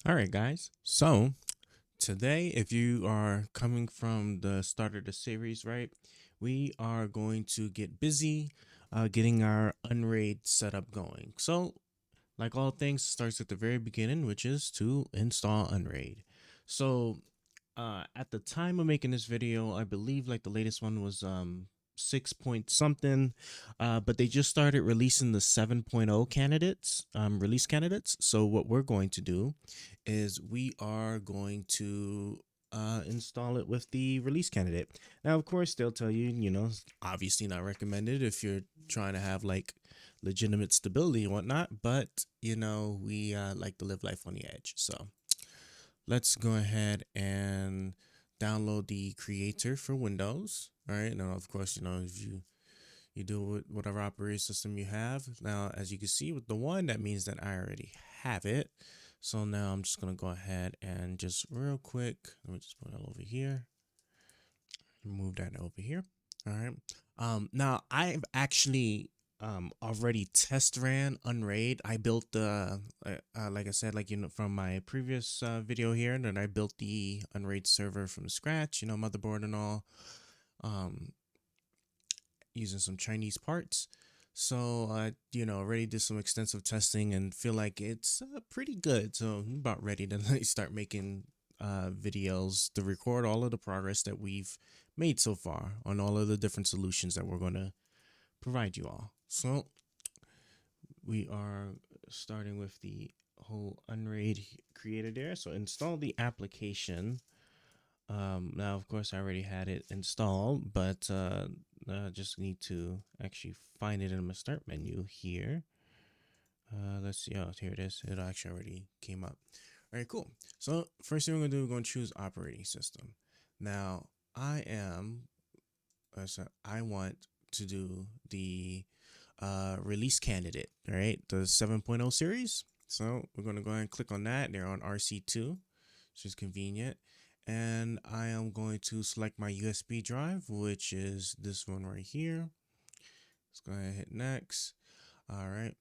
All right, guys. So today, if you are coming from the start of the series, right, we are going to get busy getting our Unraid setup going. So, like all things, starts at the very beginning, which is to install Unraid. So, at the time of making this video, I believe like the latest one was 6 point something, but they just started releasing the 7.0 candidates, release candidates. So what we're going to do is we are going to install it with the release candidate. Now, of course, they'll tell you, it's obviously not recommended if you're trying to have like legitimate stability and whatnot, but we like to live life on the edge. So let's go ahead and download the creator for Windows. All right. Now, of course, if you do with whatever operating system you have. Now, as you can see with the one, that means that I already have it. So now I'm just going to go ahead and just real quick, let me just put it over here. Move that over here. All right. Now I've actually already test ran Unraid. I built the like I said, like from my previous video here, that I built the Unraid server from scratch. Motherboard and all, um, using some Chinese parts. So I, already did some extensive testing and feel like it's pretty good. So I'm about ready to start making videos to record all of the progress that we've made so far on all of the different solutions that we're going to provide you all. So we are starting with the whole Unraid creator there. So install the application. Now, of course, I already had it installed, but I just need to actually find it in my start menu here. Let's see. Oh, here it is. It actually already came up. All right, cool. So first thing we're gonna do, we're gonna choose operating system. Now, I want to do the release candidate. All right, the 7.0 series. So we're gonna go ahead and click on that. They're on RC2, which is convenient. And I am going to select my USB drive, which is this one right here. Let's go ahead and hit next. All right.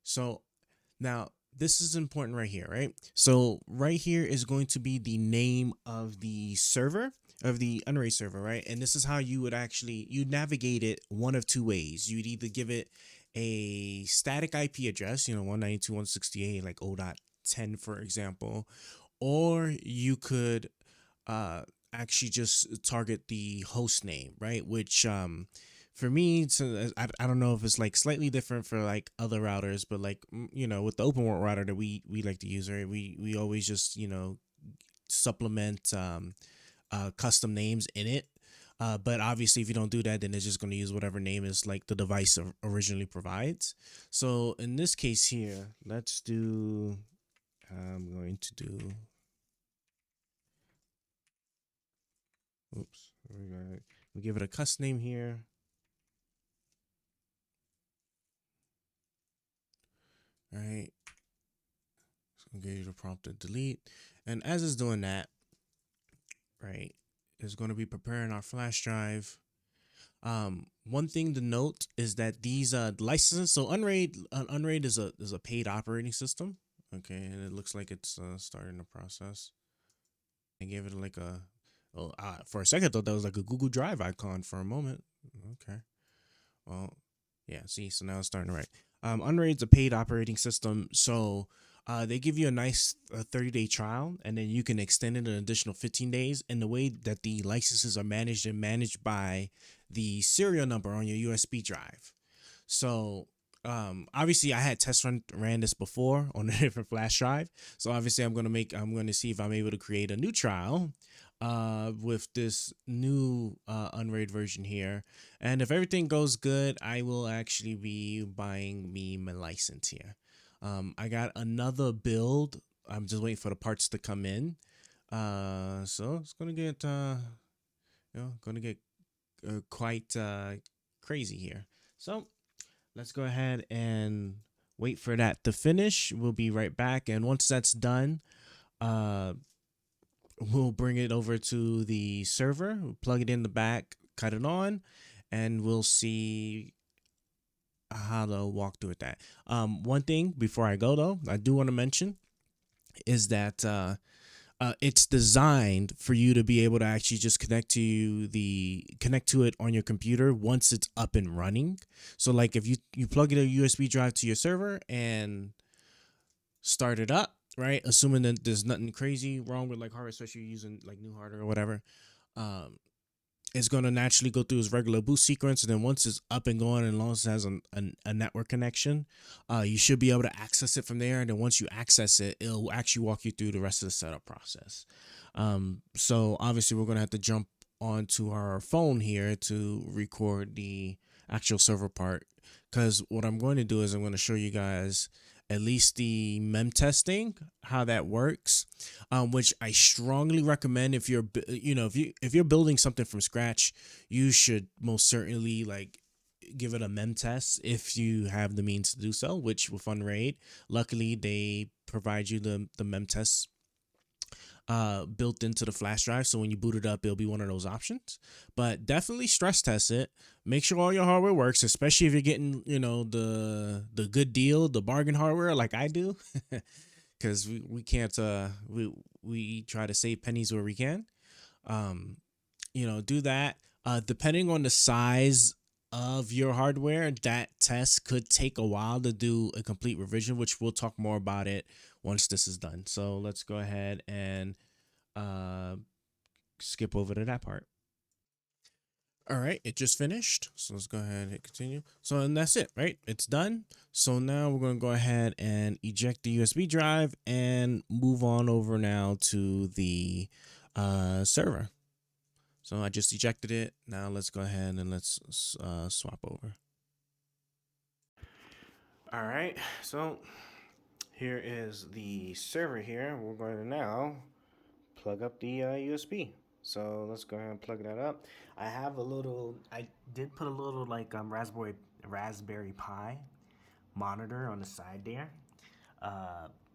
So now this is important right here, right? So right here is going to be the name of the server, of the Unraid server, right? And this is how you would actually you navigate it one of two ways. You'd either give it a static IP address, 192.168 like 0.10 for example, or you could uh actually just target the host name, right? Which for me, so I don't know if it's like slightly different for like other routers, but like with the open world router that we like to use, right? We always just supplement custom names in it. But obviously, if you don't do that, then it's just going to use whatever name is like the device originally provides. So in this case here, let's do. I'm going to do. Oops, we give it a custom name here. All right, so I'm going to give you the prompt to delete, and as it's doing that, right, is going to be preparing our flash drive. One thing to note is that these licenses. So Unraid is a paid operating system. Okay, and it looks like it's starting the process. I gave it like a. Oh, for a second, I thought that was like a Google Drive icon for a moment. Okay. Well, yeah. See, so now it's starting to write. Unraid's a paid operating system, so they give you a nice 30-day trial, and then you can extend it an additional 15 days. And the way that the licenses are managed and managed by the serial number on your USB drive. So obviously I had ran this before on a different flash drive. So obviously I'm gonna see if I'm able to create a new trial with this new Unraid version here. And if everything goes good, I will actually be buying me my license here. I got another build. I'm just waiting for the parts to come in. So it's gonna get quite crazy here. So let's go ahead and wait for that to finish. We'll be right back, and once that's done, uh, we'll bring it over to the server, we'll plug it in the back, cut it on, and we'll see how to walk through with that. One thing before I go though, I do want to mention is that it's designed for you to be able to actually just connect to it on your computer once it's up and running. So like if you plug in a USB drive to your server and start it up, right? Assuming that there's nothing crazy wrong with like hardware, especially using like new hardware or whatever. Um, it's going to naturally go through its regular boot sequence, and then once it's up and going, and as long as it has a network connection, you should be able to access it from there. And then once you access it, it'll actually walk you through the rest of the setup process. So obviously, we're going to have to jump onto our phone here to record the actual server part, because what I'm going to do is I'm going to show you guys at least the Memtesting, how that works, which I strongly recommend. If you're if you're building something from scratch, you should most certainly like give it a Memtest if you have the means to do so, which with Unraid, luckily they provide you the Memtest built into the flash drive, so when you boot it up, it'll be one of those options. But definitely stress test it. Make sure all your hardware works, especially if you're getting the good deal, the bargain hardware like I do, because we can't we try to save pennies where we can. Do that. Depending on the size of your hardware, that test could take a while to do a complete revision, which we'll talk more about it once this is done. So let's go ahead and skip over to that part. All right, it just finished. So let's go ahead and hit continue. So and that's it, right? It's done. So now we're going to go ahead and eject the USB drive and move on over now to the server. So I just ejected it. Now let's go ahead and let's swap over. All right, so here is the server here. We're going to now plug up the USB. So let's go ahead and plug that up. I did put a little like Raspberry Pi monitor on the side there.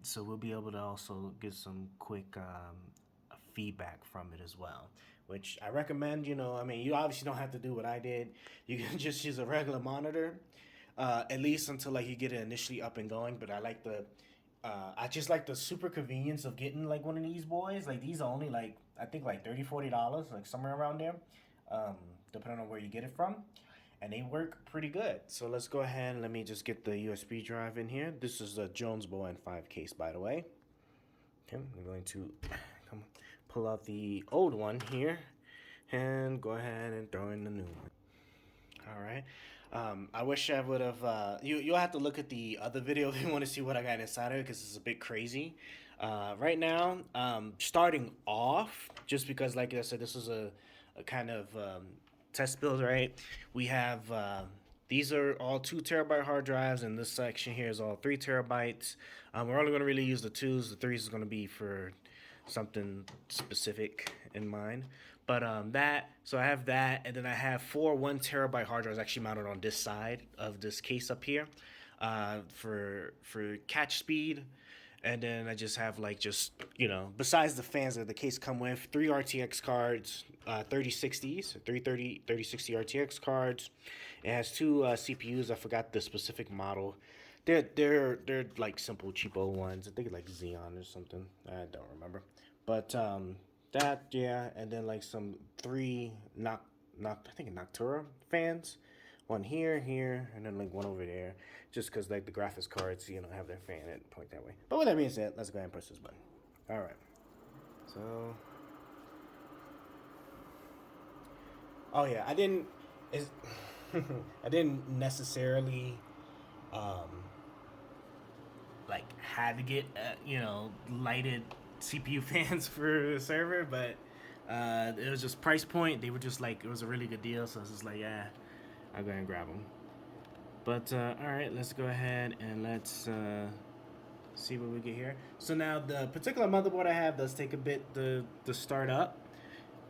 So we'll be able to also get some quick feedback from it as well, which I recommend. I mean, you obviously don't have to do what I did. You can just use a regular monitor, at least until like you get it initially up and going. But I just like the super convenience of getting like one of these boys. Like these are only like I think like $30-$40, like somewhere around there, depending on where you get it from, and they work pretty good. So let's go ahead and let me just get the USB drive in here. This is a Jonesbo N5 case, by the way. Okay, I'm going to pull out the old one here and go ahead and throw in the new one. All right. I wish I would have. You'll have to look at the other video if you want to see what I got inside of it, because it's a bit crazy. Right now, starting off, just because, like I said, this is a kind of test build, right? We have these are all 2 TB hard drives, and this section here is all 3 TB. We're only going to really use the 2s. The 3s is going to be for something specific in mind. But so I have that, and then I have 4 1 TB hard drives actually mounted on this side of this case up here, for catch speed. And then I just have besides the fans that the case come with, 3 RTX cards, 3060s, 3060 RTX cards. It has 2 CPUs. I forgot the specific model. They're like simple cheapo ones. I think like Xeon or something. I don't remember. But yeah, and then like some 3 I think Noctura fans, one here, and then like one over there, just because like the graphics cards have their fan and point that way. But with that being said, let's go ahead and press this button. All right. So, oh yeah, I didn't necessarily like had to get lighted CPU fans for the server, but it was just price point. They were just like, it was a really good deal, so I was just like, yeah, I'll go ahead and grab them. But all right, let's go ahead and let's see what we get here. So now the particular motherboard I have does take a bit to start up,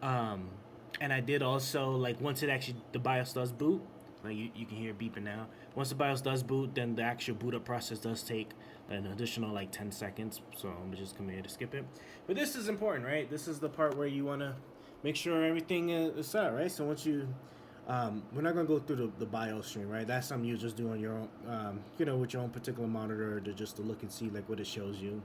and I did also like once it actually the BIOS does boot. Like you can hear it beeping now. Once the BIOS does boot, then the actual boot up process does take an additional like 10 seconds. So I'm just coming here to skip it. But this is important, right? This is the part where you want to make sure everything is set, right? So once you, we're not going to go through the BIOS stream, right? That's something you just do on your own, with your own particular monitor to just to look and see like what it shows you.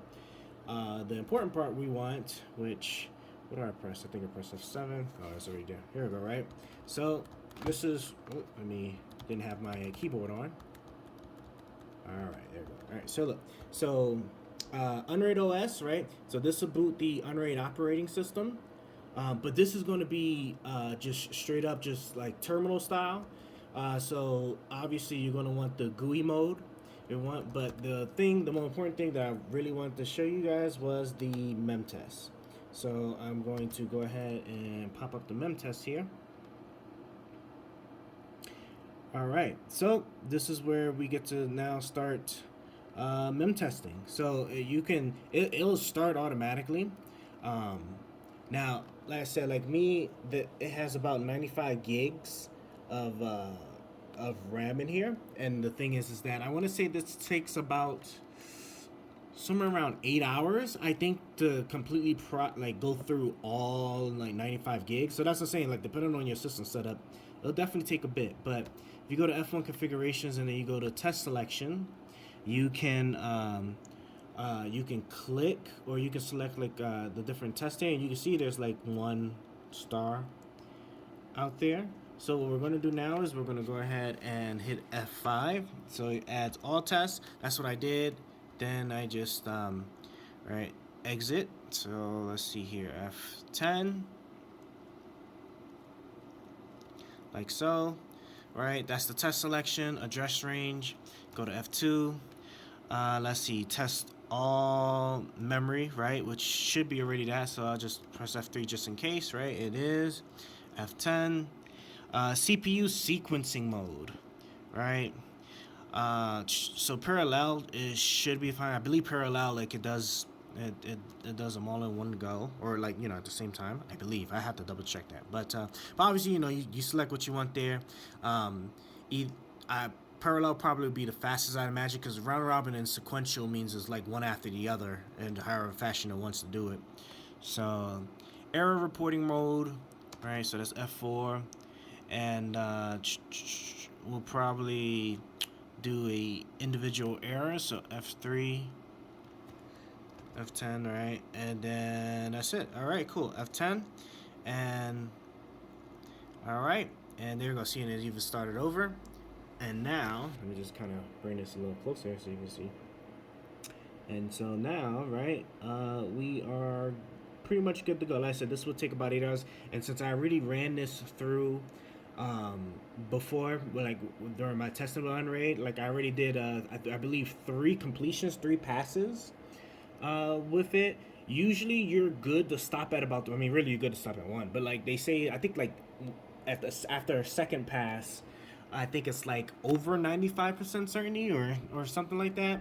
The important part we want, which, what do I press? I think I pressed F7. Oh, it's already there. Here we go, right? So this is, oh, didn't have my keyboard on. All right, there we go. All right, so look, so Unraid OS, right? So this will boot the Unraid operating system, but this is going to be just straight up, just like terminal style. So obviously you're going to want the GUI mode. But the more important thing that I really wanted to show you guys was the Memtest. So I'm going to go ahead and pop up the Memtest here. All right, so this is where we get to now start Memtesting. So it'll start automatically. Now, like I said, like me, it has about 95 gigs of RAM in here, and the thing is that I want to say this takes about somewhere around 8 hours, I think, to completely go through all like 95 gigs. So that's the saying, like, depending on your system setup, it'll definitely take a bit. But if you go to F1 configurations and then you go to test selection, you can click, or you can select like the different testing, and you can see there's like 1 star out there. So what we're going to do now is we're going to go ahead and hit F5. So it adds all tests. That's what I did. Then I just right, exit. So let's see here, F10, like so. Right, that's the test selection, address range. Go to F2. Let's see, test all memory, right, which should be already that. So I'll just press F3 just in case, right? It is F10. CPU sequencing mode, right? So parallel should be fine. I believe parallel, like, it does does them all in one go, or like, you know, at the same time. I believe. I have to double check that. But obviously, you know, you select what you want there. Parallel probably would be the fastest, I'd imagine, because round robin and sequential means it's like one after the other, and however fashion it wants to do it. So error reporting mode, right? So that's F4, and we'll probably do a individual error, so F3, F10, right? And then that's it. All right, cool. F10, and all right, and there you go. See, it even started over. And now, let me just kind of bring this a little closer so you can see. And so now, right, we are pretty much good to go. Like I said, this will take about 8 hours. And since I already ran this through before, like during my testing on Unraid, like I already did, I believe 3 completions, 3 passes with it. Usually you're good to stop at about, I mean, really you're good to stop at 1. But like they say, I think like after a second pass, I think it's like over 95% certainty or something like that.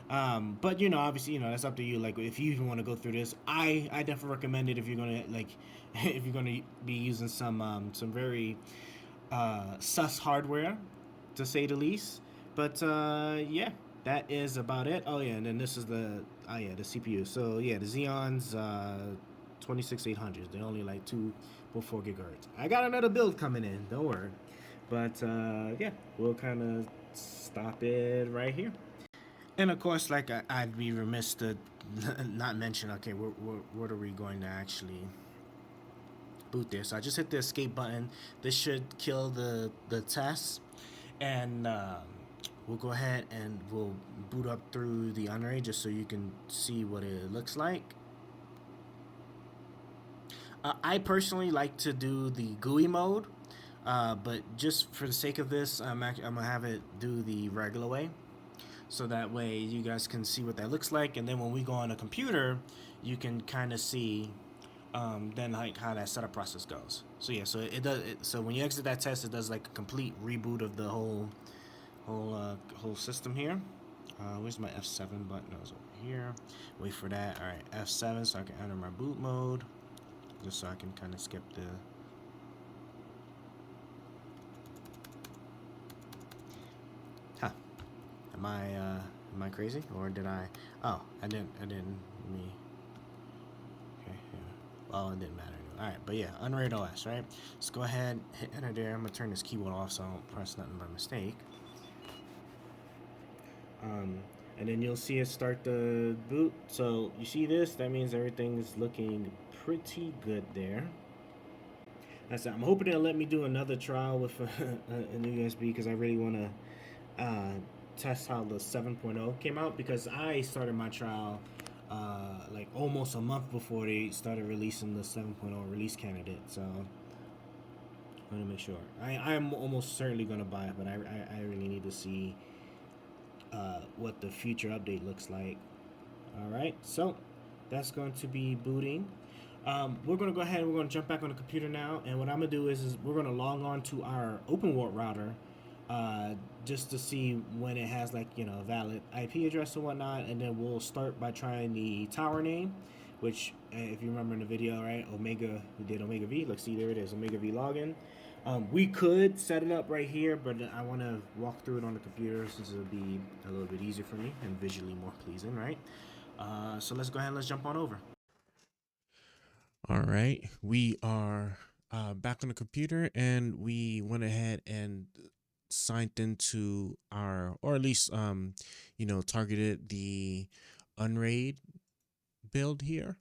But you know, obviously, you know, that's up to you. Like, if you even want to go through this, I definitely recommend it if you're gonna like if you're gonna be using some very sus hardware, to say the least. But yeah, that is about it. Oh yeah, and then this is the the CPU. So yeah, the Xeon's 26800s. They're only like 2.4 gigahertz. I got another build coming in. Don't worry. But yeah, we'll kind of stop it right here. And of course, like I'd be remiss to not mention, okay, what are we going to actually boot there? So I just hit the escape button. This should kill the test. And we'll go ahead and we'll boot up through the Unraid just so you can see what it looks like. I personally like to do the GUI mode. But just for the sake of this, I'm gonna have it do the regular way, so that way you guys can see what that looks like, and then when we go on a computer, you can kind of see then like how that setup process goes. So yeah, so it does. So when you exit that test, it does like a complete reboot of the whole system here. Where's my F7 button? No, it's over here. Wait for that. All right, F7, so I can enter my boot mode, just so I can kind of skip the. Huh. Am I crazy, or did I? Oh, I didn't. Me. Okay. Yeah. Well, it didn't matter. All right, but yeah, Unraid OS, right? Let's go ahead, hit enter there. I'm gonna turn this keyboard off so I don't press nothing by mistake. and then you'll see it start the boot. So you see this, that means everything is looking pretty good there. I'm hoping it'll let me do another trial with a new USB, because I really want to test how the 7.0 came out, because I started my trial like almost a month before they started releasing the 7.0 release candidate. So I want to make sure. I'm almost certainly going to buy it, but I really need to see what the future update looks like. All right, so that's going to be booting. We're going to go ahead and we're going to jump back on the computer now. And what I'm going to do is we're going to log on to our OpenWart router just to see when it has, like, you know, a valid IP address and whatnot. And then we'll start by trying the tower name, which, if you remember in the video, right, Omega, we did Omega V. Let's see, there it is, Omega V login. We could set it up right here, but I want to walk through it on the computer since it'll be a little bit easier for me and visually more pleasing, right? So let's go ahead and let's jump on over. All right, we are back on the computer, and we went ahead and signed into our, or at least you know, targeted the Unraid build here.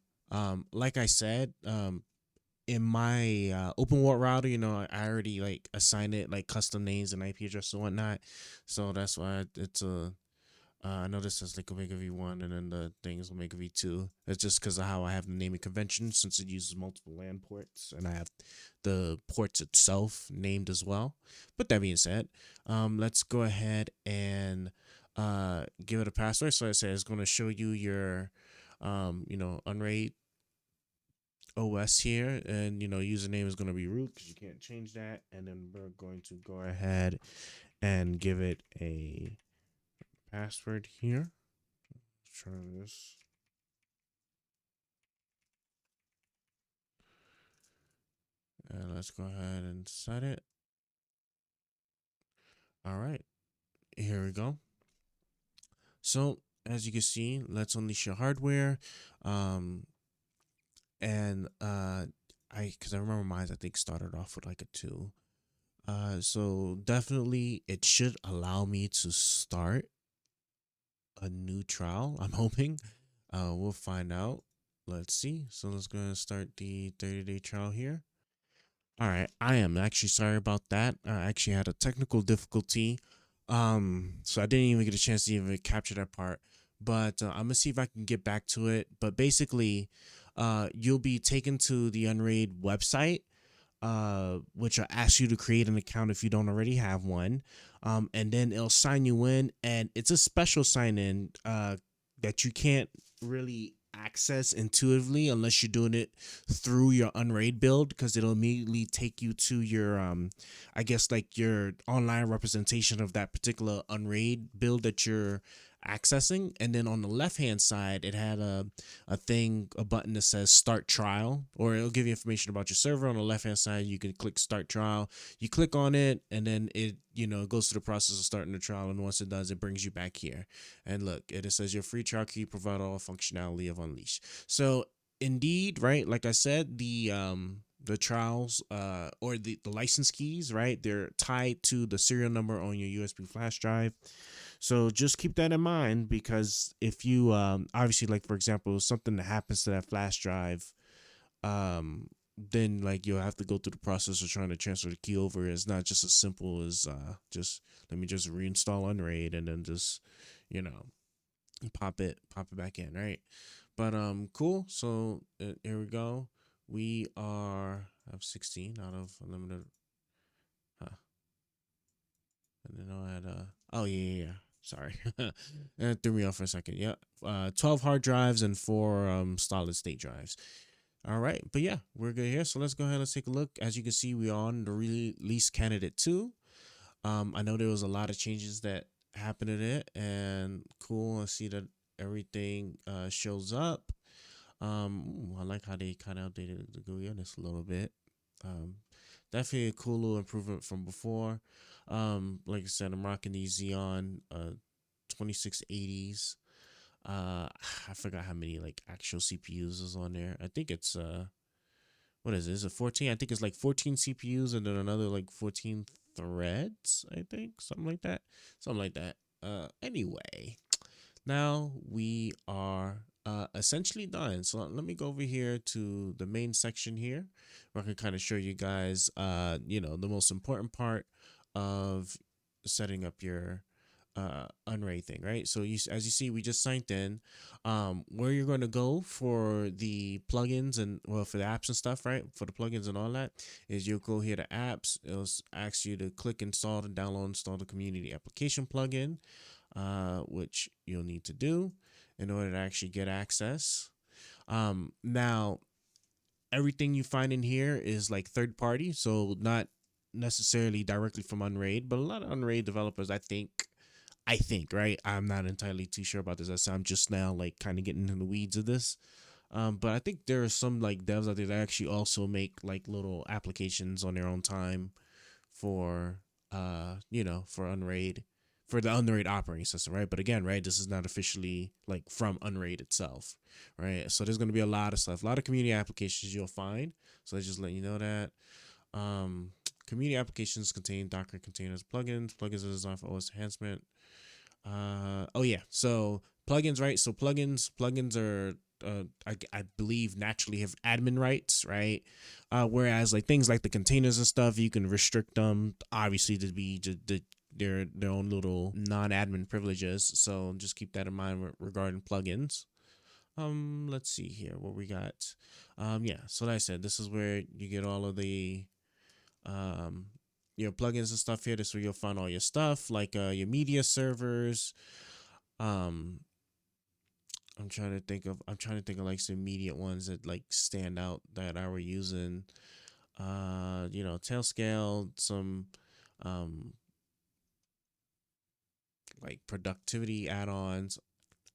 Like I said, in my OpenWart router, you know, I already like assigned it like custom names and IP address and whatnot, so that's why it's a I know this says like Omega V1, and then the thing is Omega V2. It's just because of how I have the naming convention, since it uses multiple LAN ports, and I have the ports itself named as well. But that being said, let's go ahead and give it a password. So I say it's going to show you your, you know, Unraid OS here, and you know, username is going to be root because you can't change that. And then we're going to go ahead and give it a password here. Let's try this. And let's go ahead and set it. All right, here we go. So as you can see, let's unleash your hardware. And because I remember mine, I think started off with like a 2. So definitely it should allow me to start a new trial. I'm hoping. We'll find out. Let's see. So let's go ahead and start the 30-day trial here. All right, I am actually sorry about that. I actually had a technical difficulty, so I didn't even get a chance to even capture that part. But I'm gonna see if I can get back to it. But basically, you'll be taken to the Unraid website, which will ask you to create an account if you don't already have one, and then it'll sign you in, and it's a special sign in that you can't really access intuitively unless you're doing it through your Unraid build, because it'll immediately take you to your I guess like your online representation of that particular Unraid build that you're accessing. And then on the left hand side, it had a button that says start trial, or it'll give you information about your server. On the left hand side, you can click start trial. You click on it, and then it, you know, goes through the process of starting the trial. And once it does, it brings you back here, and look, it says your free trial key provide all functionality of Unleash. So indeed, right, like I said, the trials or the license keys, right, they're tied to the serial number on your USB flash drive. So just keep that in mind, because if you obviously, like for example, something that happens to that flash drive, then like you'll have to go through the process of trying to transfer the key over. It's not just as simple as just let me just reinstall Unraid and then just, you know, pop it back in, right? But cool. So here we go. We are have 16 out of unlimited. Huh. And then I had oh yeah. Sorry. That threw me off for a second. Yeah. 12 hard drives and 4 solid state drives. All right. But yeah, we're good here. So let's go ahead. Let's take a look. As you can see, we are on the release candidate 2. I know there was a lot of changes that happened in it, and cool. I see that everything shows up. I like how they kind of updated the GUI on this a little bit. Definitely a cool little improvement from before. Like I said, I'm rocking these Xeon 2680s. I forgot how many like actual CPUs is on there. I think it's what is it? Is it 14? I think it's like 14 CPUs and then another like 14 threads, I think. Something like that. Anyway, Now we are essentially done. So let me go over here to the main section here, where I can kind of show you guys, the most important part of setting up your Unraid thing, right? So as you see, we just signed in. Where you're going to go for the plugins and for the apps and stuff, right? For the plugins and all that, is you'll go here to apps. It'll ask you to click install and install the community application plugin, which you'll need to do in order to actually get access. Now, everything you find in here is like third party, so not necessarily directly from Unraid, but a lot of Unraid developers, I think, right? I'm not entirely too sure about this. I'm just now like kind of getting into the weeds of this. But I think there are some like devs out there that actually also make like little applications on their own time for for Unraid, for the Unraid operating system, right? But again, right, this is not officially like from Unraid itself, right? So there's going to be a lot of stuff, a lot of community applications you'll find. So let's just let you know that. um Community applications contain Docker containers, plugins are designed for OS enhancement. Oh yeah, so plugins, right? So plugins are I believe naturally have admin rights, right? Whereas like things like the containers and stuff, you can restrict them obviously to be their own little non-admin privileges. So just keep that in mind regarding plugins. Let's see here what we got. Yeah, so like I said, this is where you get all of the um plugins and stuff here. This is where you'll find all your stuff, like your media servers. um I'm trying to think of like some immediate ones that like stand out that I were using. Tailscale, some um like productivity add-ons.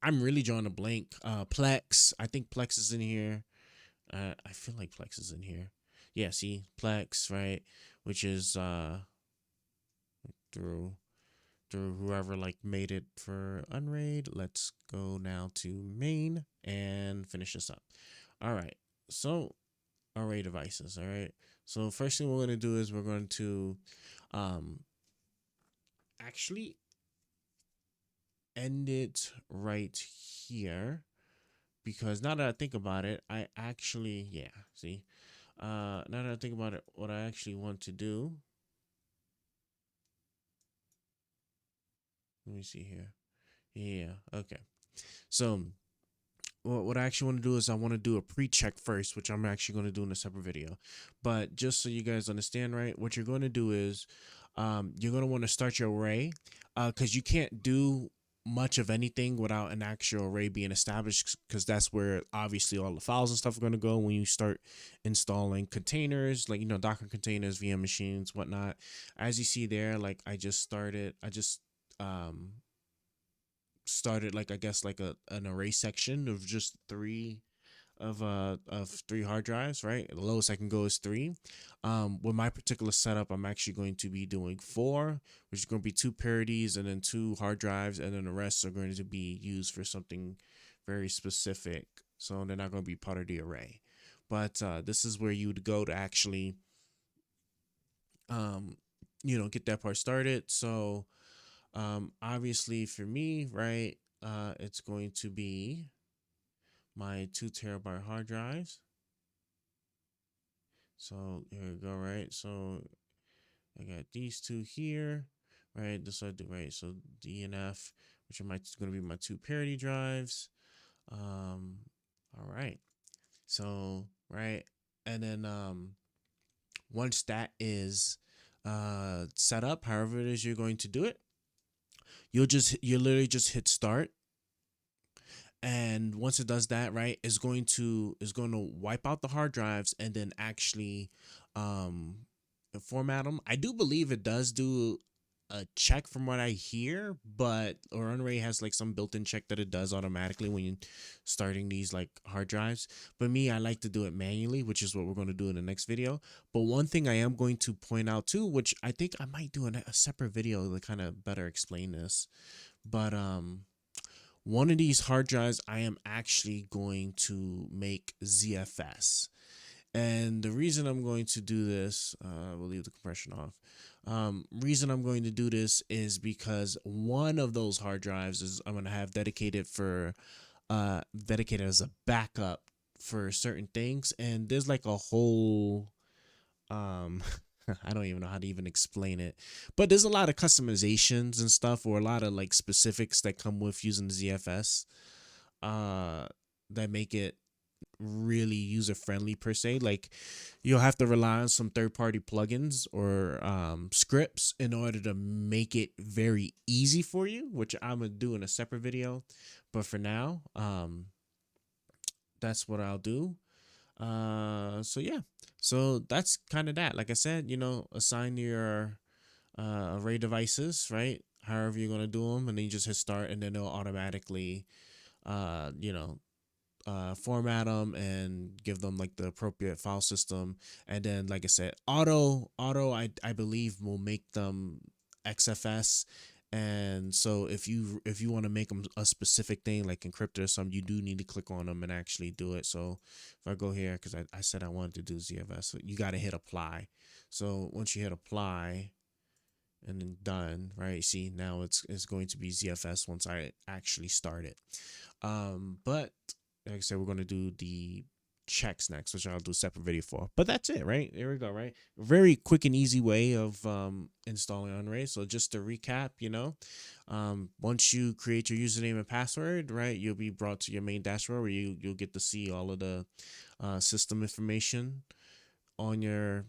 I'm really drawing a blank. Plex, I think Plex is in here. I feel like Plex is in here. Yeah, see, Plex, right? Which is through whoever like made it for Unraid. Let's go now to main and finish this up. All right, so array devices. All right, so first thing we're going to do is we're going to um actually end it right here, because now that I think about it, I actually, yeah, see, now that I think about it, what I actually want to do, let me see here. Yeah, okay. So what I actually want to do is I want to do a pre-check first, which I'm actually going to do in a separate video. But just so you guys understand, right, what you're going to do is you're going to want to start your array, because you can't do much of anything without an actual array being established, because that's where obviously all the files and stuff are going to go when you start installing containers, like Docker containers, VM machines, whatnot. As you see there, like I just started like I guess like an array section of just three of three hard drives, right? The lowest I can go is three. With my particular setup, I'm actually going to be doing four, which is going to be two parities and then two hard drives, and then the rest are going to be used for something very specific. So they're not going to be part of the array. But this is where you would go to actually get that part started. So obviously for me, right, it's going to be my 2 TB hard drives. So here we go, right? So I got these two here, right? This I do, right? So D and F, which are going to be my two parity drives. All right. So right, and then once that is set up, however it is you're going to do it, you literally just hit start. And once it does that, right, is going to wipe out the hard drives and then actually um format them. I do believe it does do a check from what I hear, but or Unraid has like some built-in check that it does automatically when you're starting these like hard drives. But me, I like to do it manually, which is what we're going to do in the next video. But one thing I am going to point out too, which I think I might do a separate video to kind of better explain this, but one of these hard drives I am actually going to make ZFS. And the reason I'm going to do this, we'll leave the compression off. Reason I'm going to do this is because one of those hard drives is I'm going to have dedicated as a backup for certain things, and there's like a whole I don't even know how to even explain it, but there's a lot of customizations and stuff, or a lot of like specifics that come with using the ZFS, uh that make it really user friendly per se. Like, you'll have to rely on some third party plugins or scripts in order to make it very easy for you, which I'm gonna do in a separate video. But for now, that's what I'll do. So yeah, so that's kind of that. Like I said, assign your array devices, right? However you're gonna do them, and then you just hit start, and then it'll automatically, uh, you know, format them and give them like the appropriate file system. And then, like I said, I believe will make them XFS. And so if you want to make them a specific thing like encrypted or something, you do need to click on them and actually do it. So if I go here, because I said I wanted to do ZFS, so you got to hit apply. So once you hit apply and then done, right? See, now it's going to be ZFS once I actually start it. But like I said, we're gonna do the checks next, which I'll do a separate video for. But that's it, right? There we go, right? Very quick and easy way of installing Unraid. So just to recap, once you create your username and password, right, you'll be brought to your main dashboard where you'll get to see all of the system information on your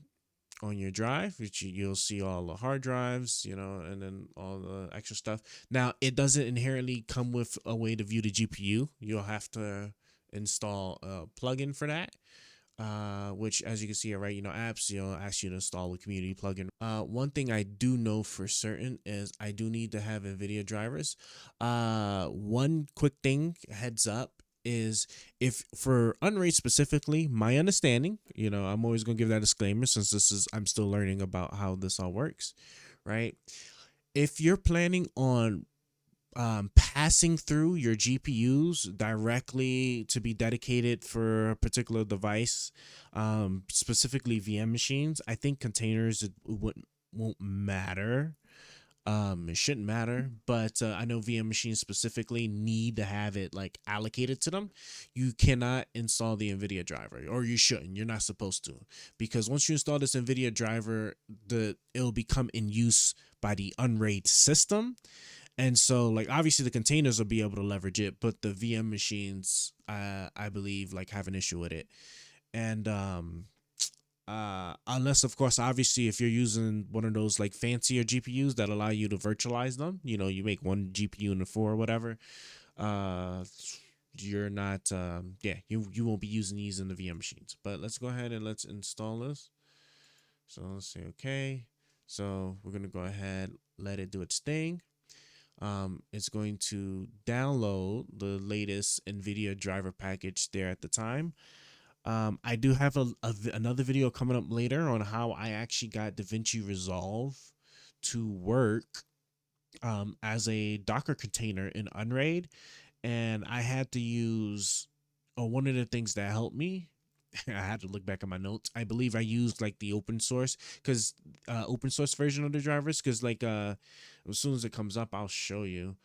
drive, which you'll see all the hard drives, and then all the extra stuff. Now, it doesn't inherently come with a way to view the GPU. You'll have to install a plugin for that, which, as you can see here, right, apps, ask you to install a community plugin. One thing I do know for certain is I do need to have NVIDIA drivers. One quick thing, heads up, is if for Unraid specifically, my understanding, I'm always going to give that disclaimer since I'm still learning about how this all works, right? If you're planning on passing through your GPUs directly to be dedicated for a particular device, specifically VM machines, I think containers won't matter. It shouldn't matter, but I know VM machines specifically need to have it like allocated to them. You cannot install the NVIDIA driver, or you shouldn't. You're not supposed to, because once you install this NVIDIA driver, it'll become in use by the Unraid system. And so, like, obviously the containers will be able to leverage it, but the VM machines, I believe, like, have an issue with it. And unless, of course, obviously, if you're using one of those like fancier GPUs that allow you to virtualize them, you make one GPU in the four or whatever, you're not, you won't be using these in the VM machines. But let's go ahead and let's install this. So let's say okay. So we're gonna go ahead, let it do its thing. It's going to download the latest NVIDIA driver package there at the time. I do have another video coming up later on how I actually got DaVinci Resolve to work as a Docker container in Unraid, and I had to use one of the things that helped me. I had to look back at my notes. I believe I used like the open source version of the drivers, because like as soon as it comes up, I'll show you.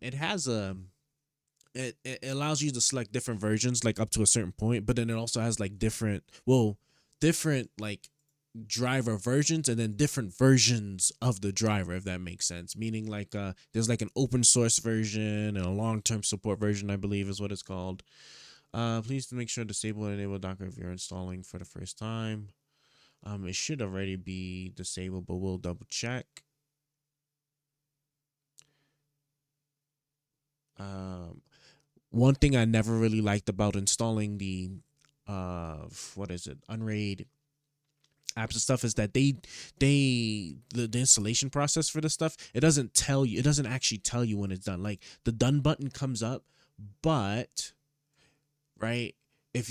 It has it allows you to select different versions like up to a certain point, but then it also has like different like driver versions, and then different versions of the driver, if that makes sense. Meaning like there's like an open source version and a long-term support version, I believe is what it's called. Please make sure to disable and enable Docker if you're installing for the first time. It should already be disabled, but we'll double check. One thing I never really liked about installing the Unraid apps and stuff is that the installation process for this stuff, it doesn't actually tell you when it's done. Like, the done button comes up, but right, if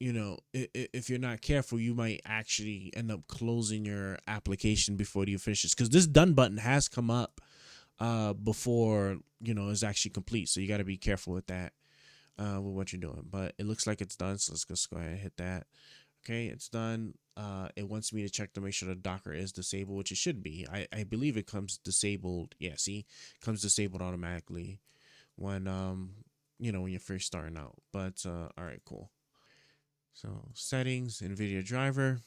if you're not careful, you might actually end up closing your application before you finish this, because this done button has come up before it's actually complete, so you got to be careful with that. with what you're doing. But it looks like it's done, so let's just go ahead and hit that. Okay, it's done. It wants me to check to make sure the Docker is disabled, which it should be. I believe it comes disabled. Yeah, see, it comes disabled automatically when when you're first starting out. But all right, cool. So settings, NVIDIA driver.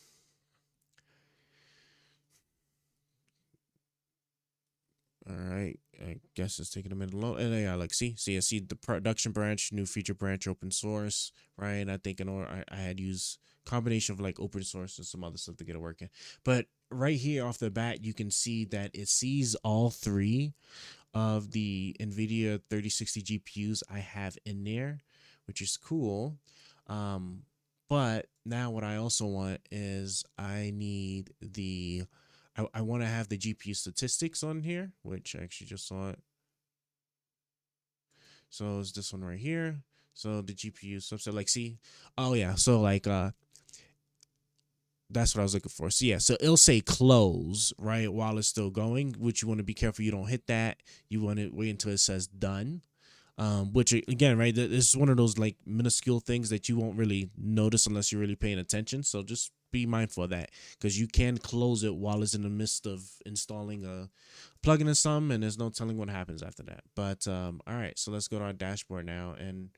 All right, I guess it's taking a minute to load. And yeah, like I see the production branch, new feature branch, open source, right? I think in order I had used combination of like open source and some other stuff to get it working. But right here off the bat, you can see that it sees all three of the NVIDIA 3060 GPUs I have in there, which is cool. Um, but now what I also want is I want to have the GPU statistics on here, which I actually just saw it. So it's this one right here. So the GPU subset, like, see, oh yeah, so like that's what I was looking for. So yeah, so it'll say close right while it's still going, which you want to be careful you don't hit that. You want to wait until it says done. Which again, right, this is one of those like minuscule things that you won't really notice unless you're really paying attention. So just be mindful of that because you can close it while it's in the midst of installing a plugin or something, and there's no telling what happens after that. But all right, so let's go to our dashboard now, and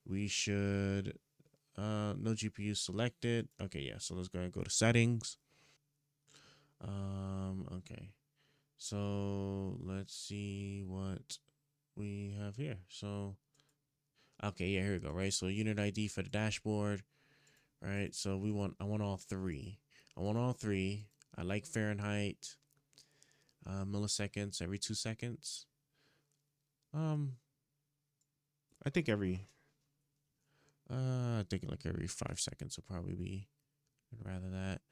we should no GPU selected. Okay, yeah, so let's go ahead and go to settings. Okay, so let's see what we have here. So okay, yeah, here we go, right? So unit ID for the dashboard, right? So I want all three. I want all three. I like Fahrenheit, milliseconds every 2 seconds. Um, I think I think like every 5 seconds will probably be. I'd rather that.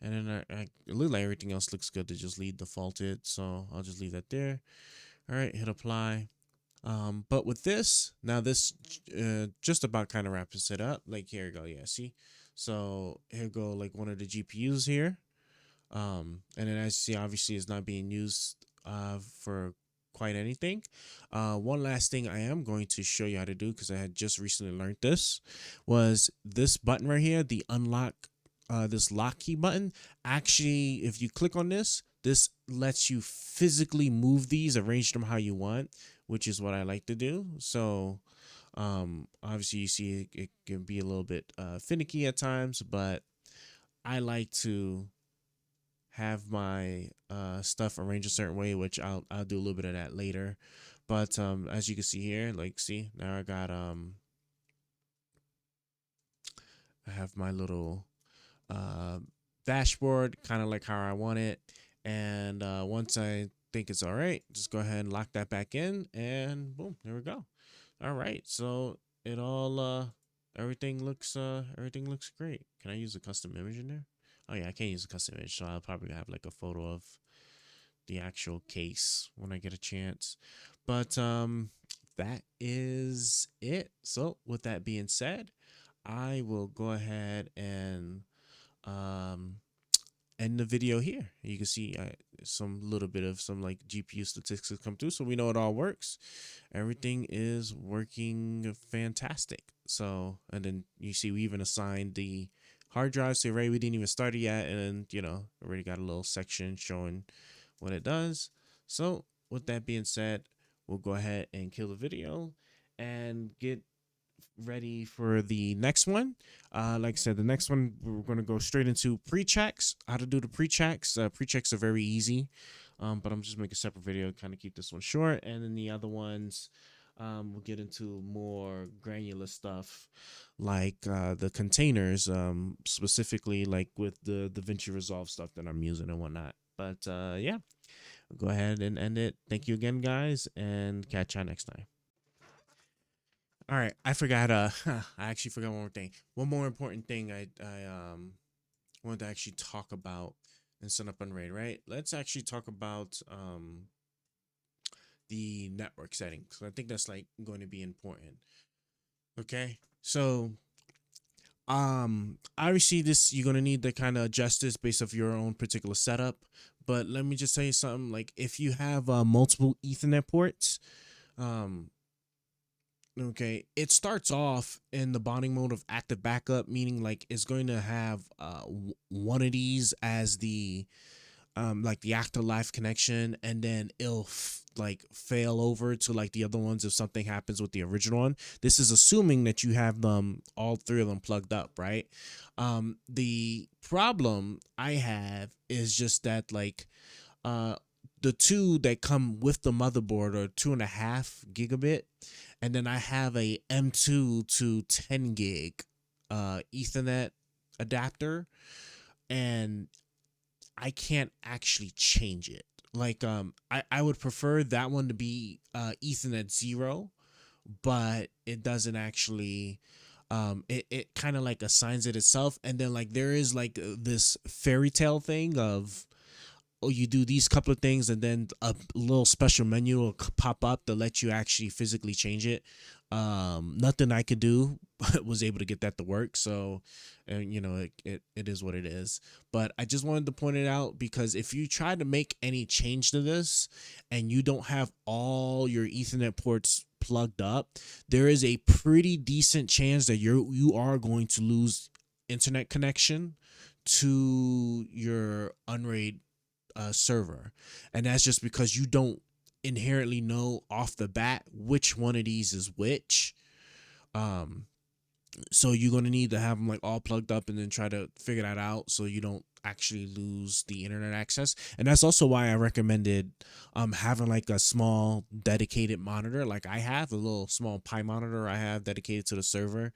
And then it looks like everything else looks good to just leave defaulted, so I'll just leave that there. All right, hit apply. But with this, now this just about kind of wraps it up. Like here you go, yeah, see? So here go like one of the GPUs here. And then as you see, obviously it's not being used for quite anything. One last thing I am going to show you how to do because I had just recently learned this was this button right here, the unlock this lock key button. Actually, if you click on this, this lets you physically move these, arrange them how you want, which is what I like to do. So obviously you see it can be a little bit finicky at times, but I like to have my stuff arranged a certain way, which I'll do a little bit of that later. But as you can see here, like see now I got I have my little uh dashboard kind of like how I want it. And once I think it's all right, just go ahead and lock that back in and boom, there we go. All right, so it all everything looks great. Can I use a custom image in there? Oh yeah, I can't use a custom image, so I'll probably have like a photo of the actual case when I get a chance. But that is it. So with that being said, I will go ahead and um end the video here. You can see some little bit of some like GPU statistics come through, so we know it all works. Everything is working fantastic. So, and then you see we even assigned the hard drive. So right, we didn't even start it yet, and already got a little section showing what it does. So with that being said, we'll go ahead and kill the video and get ready for the next one. Like I said, the next one we're going to go straight into pre-checks, how to do the pre-checks. Pre-checks are very easy, but I'm just making a separate video to kind of keep this one short. And then the other ones, we'll get into more granular stuff like the containers, specifically like with the DaVinci Resolve stuff that I'm using and whatnot. But yeah, I'll go ahead and end it. Thank you again, guys, and catch y'all next time. All right, I forgot. I actually forgot one more thing. One more important thing I wanted to actually talk about and set up Unraid. Right? Let's actually talk about the network settings. I think that's like going to be important. Okay, so obviously this you're gonna need to kind of adjust this based off your own particular setup. But let me just tell you something. Like if you have multiple Ethernet ports, um Okay, it starts off in the bonding mode of active backup, meaning like it's going to have one of these as the like the afterlife connection, and then it'll like fail over to like the other ones if something happens with the original one. This is assuming that you have them all three of them plugged up, right? The problem I have is just that like uh the two that come with the motherboard are 2.5 gigabit, and then I have a M2 to 10 gig Ethernet adapter, and I can't actually change it. Like I would prefer that one to be Ethernet 0, but it doesn't actually it kind of like assigns it itself. And then like there is like this fairy tale thing of, oh, you do these couple of things and then a little special menu will pop up to let you actually physically change it. Nothing I could do was able to get that to work. So, and you know, it is what it is. But I just wanted to point it out because if you try to make any change to this and you don't have all your Ethernet ports plugged up, there is a pretty decent chance that you are going to lose internet connection to your Unraid server, and that's just because you don't inherently know off the bat which one of these is which. Um, so you're gonna need to have them like all plugged up and then try to figure that out so you don't actually lose the internet access. And that's also why I recommended having like a small dedicated monitor, like I have a little small Pi monitor I have dedicated to the server.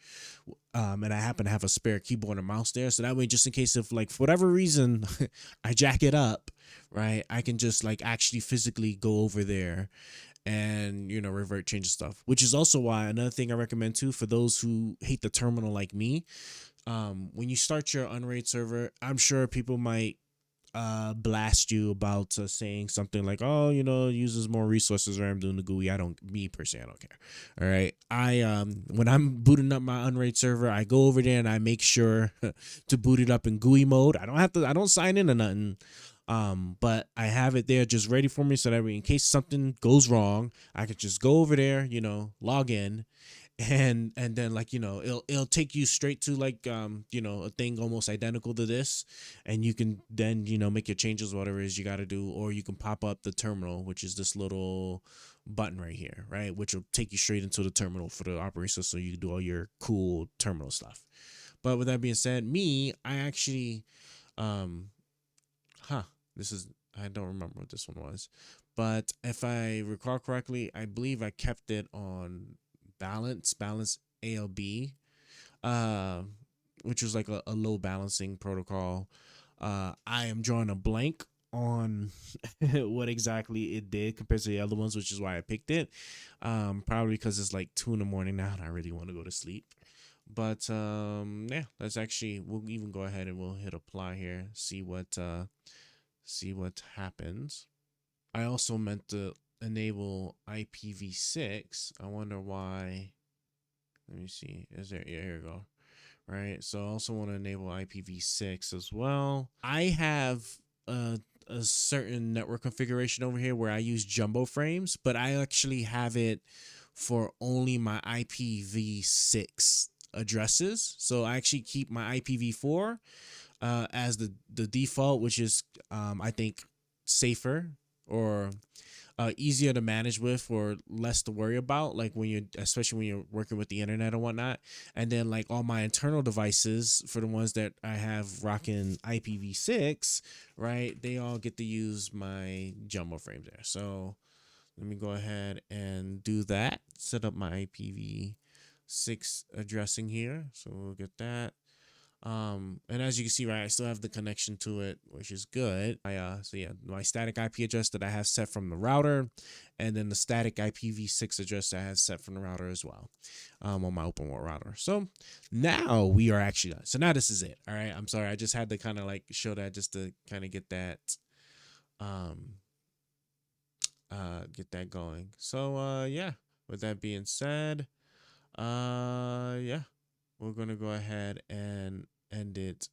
And I happen to have a spare keyboard and mouse there, so that way, just in case if like for whatever reason I jack it up, right, I can just like actually physically go over there and you know revert change stuff. Which is also why another thing I recommend too for those who hate the terminal like me. When you start your Unraid server, I'm sure people might blast you about saying something like, oh, you know, uses more resources or I'm doing the GUI. I don't, me per se, I don't care. All right. When I'm booting up my Unraid server, I go over there and I make sure to boot it up in GUI mode. I don't sign in or nothing. But I have it there just ready for me so that in case something goes wrong, I could just go over there, you know, log in, and then like you know it'll take you straight to like you know a thing almost identical to this, and you can then you know make your changes whatever it is you got to do, or you can pop up the terminal, which is this little button right here, right, which will take you straight into the terminal for the operating system so you can do all your cool terminal stuff. But with that being said, me, I actually um huh this is, I don't remember what this one was, but if I recall correctly, I believe I kept it on balance ALB, uh, which was like a low balancing protocol. I am drawing a blank on what exactly it did compared to the other ones, which is why I picked it. Probably because it's like 2 in the morning now and I really want to go to sleep. But yeah, let's actually, we'll even go ahead and we'll hit apply here, see what happens. I also meant to enable IPv6. I wonder why. Let me see. Is there? Yeah, here we go. Right. So I also want to enable IPv6 as well. I have a certain network configuration over here where I use jumbo frames, but I actually have it for only my IPv6 addresses. So I actually keep my IPv4 as the default, which is I think safer or easier to manage with or less to worry about, like when you're, especially when you're working with the internet and whatnot. And then like all my internal devices, for the ones that I have rocking IPv6, right, they all get to use my jumbo frames there. So let me go ahead and do that, set up my IPv6 addressing here, so we'll get that. And as you can see, right, I still have the connection to it, which is good. So yeah, my static IP address that I have set from the router, and then the static IPv6 address that I have set from the router as well, on my open world router. So now we are actually done. So now this is it. All right. I'm sorry. I just had to kind of like show that just to kind of um, get that going. So, yeah, with that being said, yeah, we're going to go ahead and end it